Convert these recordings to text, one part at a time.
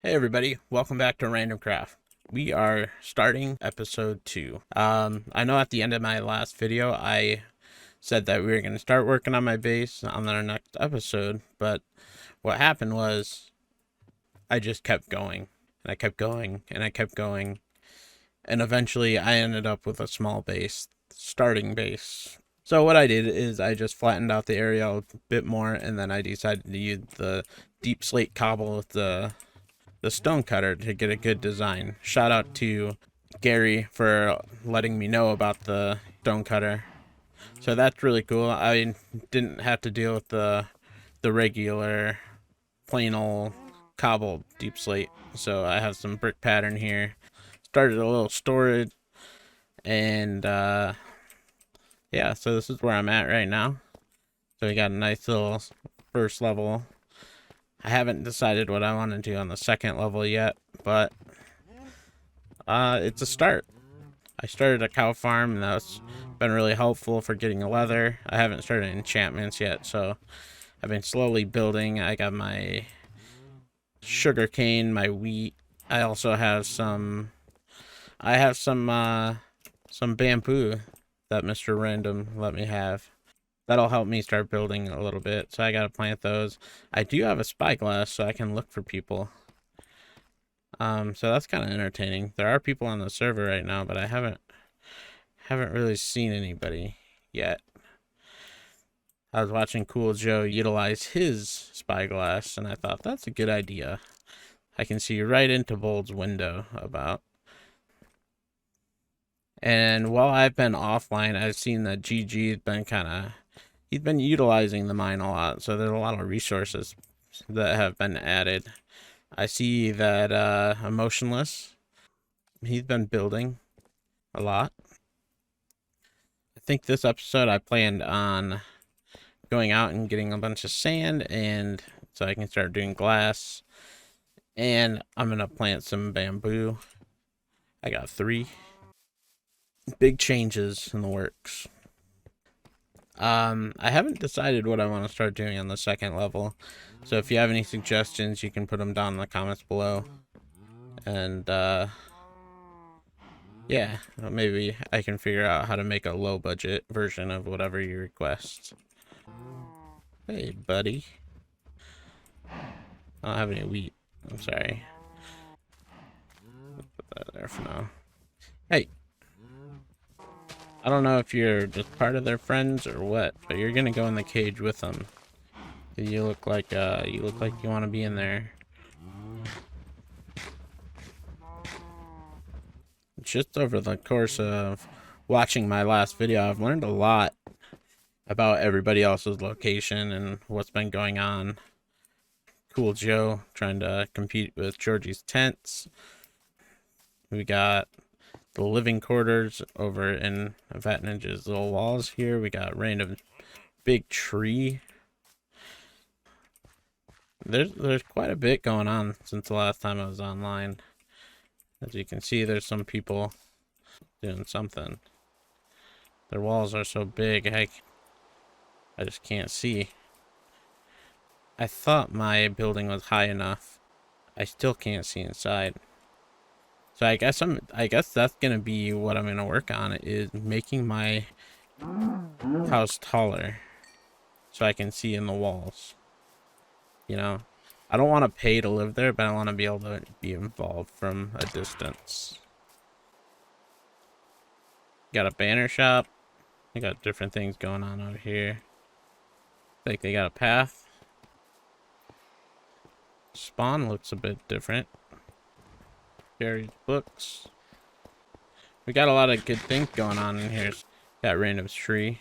Hey everybody, welcome back to RandomCraft. We are starting episode 2. I know at the end of my last video I said that we were going to start working on my base on our next episode, but what happened was I just kept going, and I kept going, and I kept going, and eventually I ended up with a small base, starting base. So what I did is I just flattened out the area a bit more, and then I decided to use the deep slate cobble with the stone cutter to get a good design. Shout out to Gary for letting me know about the stone cutter. So that's really cool. I didn't have to deal with the regular plain old cobble deep slate. So I have some brick pattern here. Started a little storage and yeah, so this is where I'm at right now. So we got a nice little first level. I haven't decided what I want to do on the second level yet, but it's a start. I started a cow farm, and that's been really helpful for getting leather. I haven't started enchantments yet, so I've been slowly building. I got my sugar cane, my wheat. I also have some. I have some bamboo that Mr. Random let me have. That'll help me start building a little bit. So I gotta plant those. I do have a SpyGlass, so I can look for people. So that's kind of entertaining. There are people on the server right now, but I haven't really seen anybody yet. I was watching Cool Joe utilize his spyglass, and I thought that's a good idea. I can see right into Bold's window about. And while I've been offline, I've seen that GG's been he's been utilizing the mine a lot, so there's a lot of resources that have been added. I see that Emotionless, he's been building a lot. I think this episode I planned on going out and getting a bunch of sand, and so I can start doing glass. And I'm gonna plant some bamboo. I got 3 big changes in the works. I haven't decided what I want to start doing on the second level, so if you have any suggestions, you can put them down in the comments below. And yeah, maybe I can figure out how to make a low budget version of whatever you request. Hey, buddy. I don't have any wheat. I'm sorry. Put that there for now. Hey, I don't know if you're just part of their friends or what, but you're gonna go in the cage with them. You look like you want to be in there. Just over the course of watching my last video, I've learned a lot about everybody else's location and what's been going on. Cool Joe trying to compete with Georgie's tents. We got the living quarters over in Vatnage's little walls here. We got random big tree. There's quite a bit going on since the last time I was online. As you can see, there's some people doing something. Their walls are so big, I just can't see. I thought my building was high enough. I still can't see inside. So I guess that's gonna be what I'm gonna work on, is making my house taller so I can see in the walls. You know, I don't want to pay to live there, but I want to be able to be involved from a distance. Got a banner shop. They got different things going on over here. Like they got a path. Spawn looks a bit different. Gary's books. We got a lot of good things going on in here. Got random tree.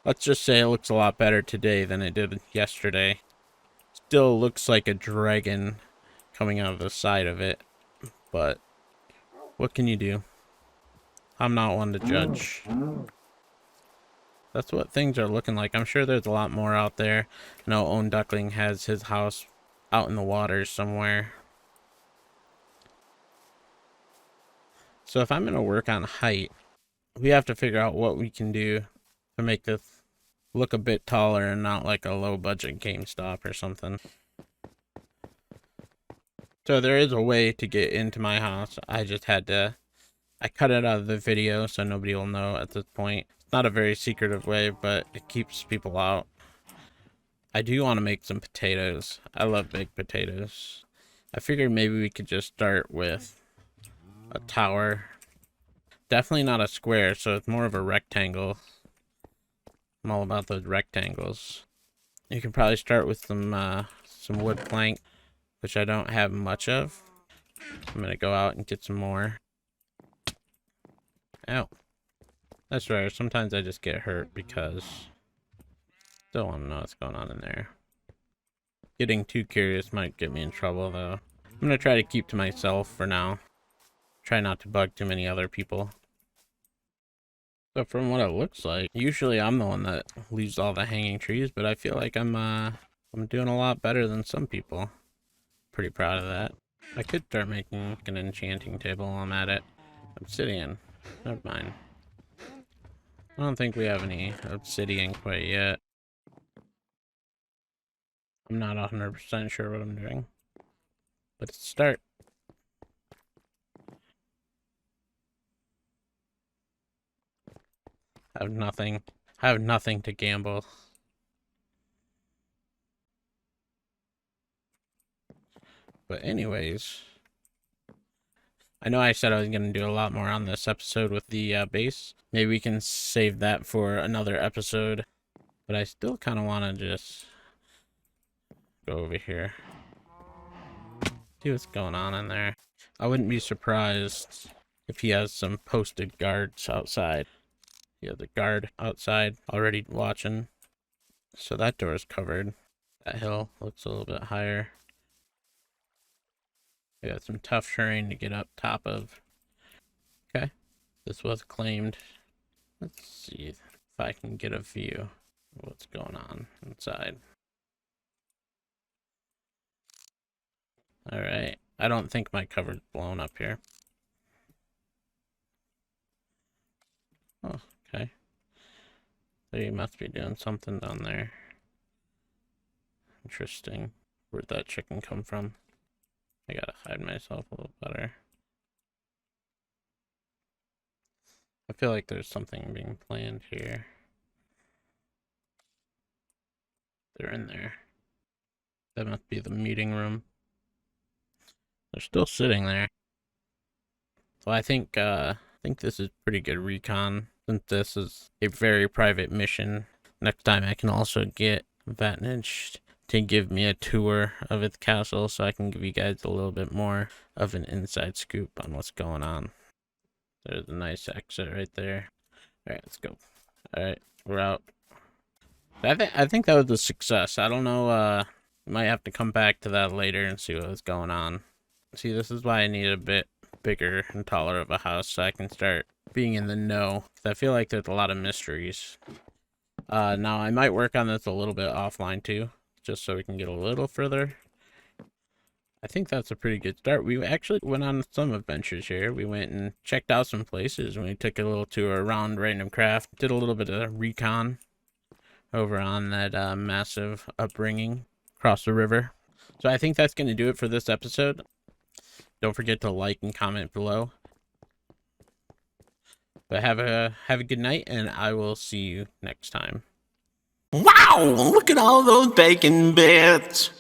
Let's just say it looks a lot better today than it did yesterday. Still looks like a dragon coming out of the side of it, but what can you do? I'm not one to judge. That's what things are looking like. I'm sure there's a lot more out there. I know Own Duckling has his house out in the waters somewhere. So if I'm going to work on height, we have to figure out what we can do to make this look a bit taller and not like a low budget GameStop or something. So there is a way to get into my house. I just had to, I cut it out of the video so nobody will know at this point. It's not a very secretive way, but it keeps people out. I do want to make some potatoes. I love baked potatoes. I figured maybe we could just start with a tower. Definitely not a square, so it's more of a rectangle. I'm all about those rectangles. You can probably start with some wood plank, which I don't have much of. I'm gonna go out and get some more. Ow. That's rare. Sometimes I just get hurt because still want to know what's going on in there. Getting too curious might get me in trouble though. I'm gonna try to keep to myself for now. Try not to bug too many other people. So from what it looks like, usually I'm the one that leaves all the hanging trees, but I feel like I'm doing a lot better than some people. Pretty proud of that. I could start making an enchanting table while I'm at it. Obsidian. Never mind. I don't think we have any obsidian quite yet. I'm not 100% sure what I'm doing. But let's start. I have nothing. I have nothing to gamble. But anyways, I know I said I was going to do a lot more on this episode with the base. Maybe we can save that for another episode. But I still kind of want to just go over here. See what's going on in there. I wouldn't be surprised if he has some posted guards outside. He has a guard outside already watching. So that door is covered. That hill looks a little bit higher. We got some tough terrain to get up top of. Okay. This was claimed. Let's see if I can get a view of what's going on inside. Alright. I don't think my cover's blown up here. Oh, okay. So you must be doing something down there. Interesting. Where'd that chicken come from? I gotta hide myself a little better. I feel like there's something being planned here. They're in there. That must be the meeting room. They're still sitting there. So I think this is pretty good recon, since this is a very private mission. Next time I can also get Vatnich to give me a tour of its castle so I can give you guys a little bit more of an inside scoop on what's going on. There's a nice exit right there. Alright, let's go. Alright, we're out. I think that was a success. I don't know, might have to come back to that later and see what was going on. See, this is why I need a bit bigger and taller of a house so I can start being in the know. I feel like there's a lot of mysteries. Now I might work on this a little bit offline too, just so we can get a little further. I think that's a pretty good start. We actually went on some adventures here. We went and checked out some places. We took a little tour around RandomCraft, did a little bit of recon over on that massive upbringing across the river. So I think that's going to do it for this episode. Don't forget to like and comment below. But have a good night, and I will see you next time. Wow, look at all those bacon bits.